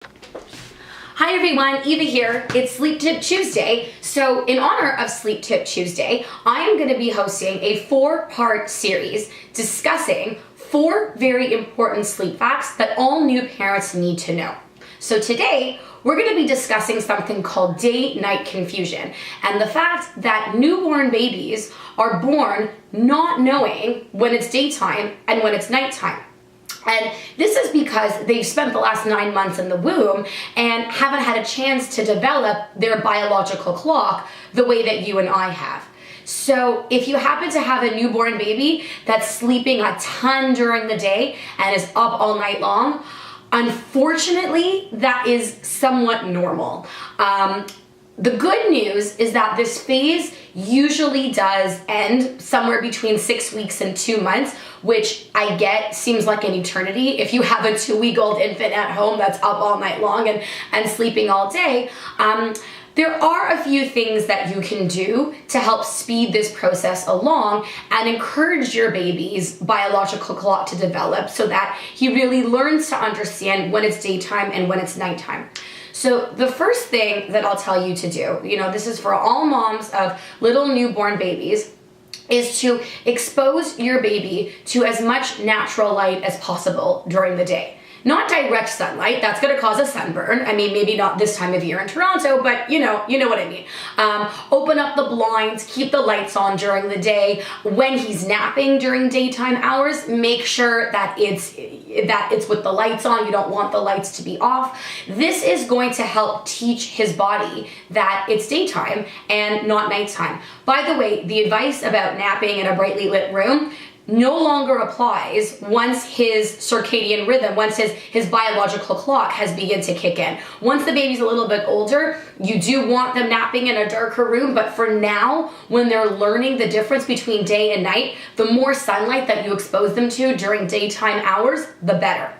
Hi everyone, Eva here. It's Sleep Tip Tuesday. So in honor of Sleep Tip Tuesday, I am going to be hosting a 4-part series discussing 4 very important sleep facts that all new parents need to know. So today, we're going to be discussing something called day-night confusion and the fact that newborn babies are born not knowing when it's daytime and when it's nighttime. And this is because they've spent the last 9 months in the womb and haven't had a chance to develop their biological clock the way that you and I have. So if you happen to have a newborn baby that's sleeping a ton during the day and is up all night long, unfortunately, that is somewhat normal. The good news is that this phase usually does end somewhere between 6 weeks and 2 months, which I get seems like an eternity. If you have a 2-week-old infant at home that's up all night long and sleeping all day, there are a few things that you can do to help speed this process along and encourage your baby's biological clock to develop so that he really learns to understand when it's daytime and when it's nighttime. So the first thing that I'll tell you to do, this is for all moms of little newborn babies, is to expose your baby to as much natural light as possible during the day. Not direct sunlight, that's gonna cause a sunburn. I mean, maybe not this time of year in Toronto, but you know what I mean. Open up the blinds, keep the lights on during the day. When he's napping during daytime hours, make sure that it's with the lights on. You don't want the lights to be off. This is going to help teach his body that it's daytime and not nighttime. By the way, the advice about napping in a brightly lit room no longer applies once his circadian rhythm, once his biological clock has begun to kick in. Once the baby's a little bit older, you do want them napping in a darker room, but for now, when they're learning the difference between day and night, the more sunlight that you expose them to during daytime hours, the better.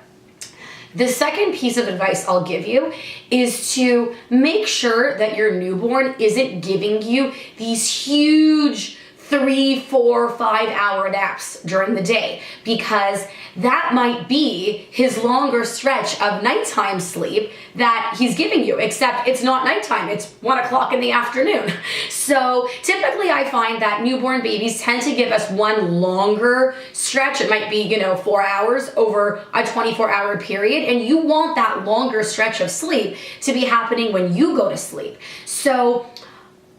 The second piece of advice I'll give you is to make sure that your newborn isn't giving you these huge 3, 4, 5-hour naps during the day, because that might be his longer stretch of nighttime sleep that he's giving you, except it's not nighttime, it's 1 o'clock in the afternoon. So typically I find that newborn babies tend to give us one longer stretch. It might be, 4 hours over a 24-hour period, and you want that longer stretch of sleep to be happening when you go to sleep. So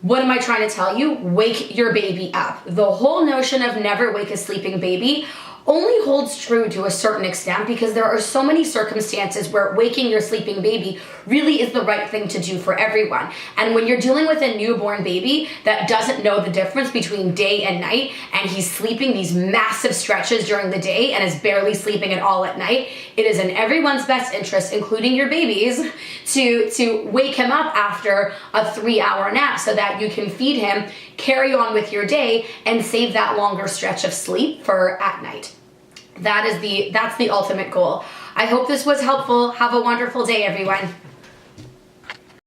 what am I trying to tell you? Wake your baby up. The whole notion of never wake a sleeping baby only holds true to a certain extent, because there are so many circumstances where waking your sleeping baby really is the right thing to do for everyone. And when you're dealing with a newborn baby that doesn't know the difference between day and night, and he's sleeping these massive stretches during the day and is barely sleeping at all at night, it is in everyone's best interest, including your baby's, to wake him up after a 3-hour nap so that you can feed him, carry on with your day, and save that longer stretch of sleep for at night. That's the ultimate goal. I hope this was helpful. Have a wonderful day, everyone.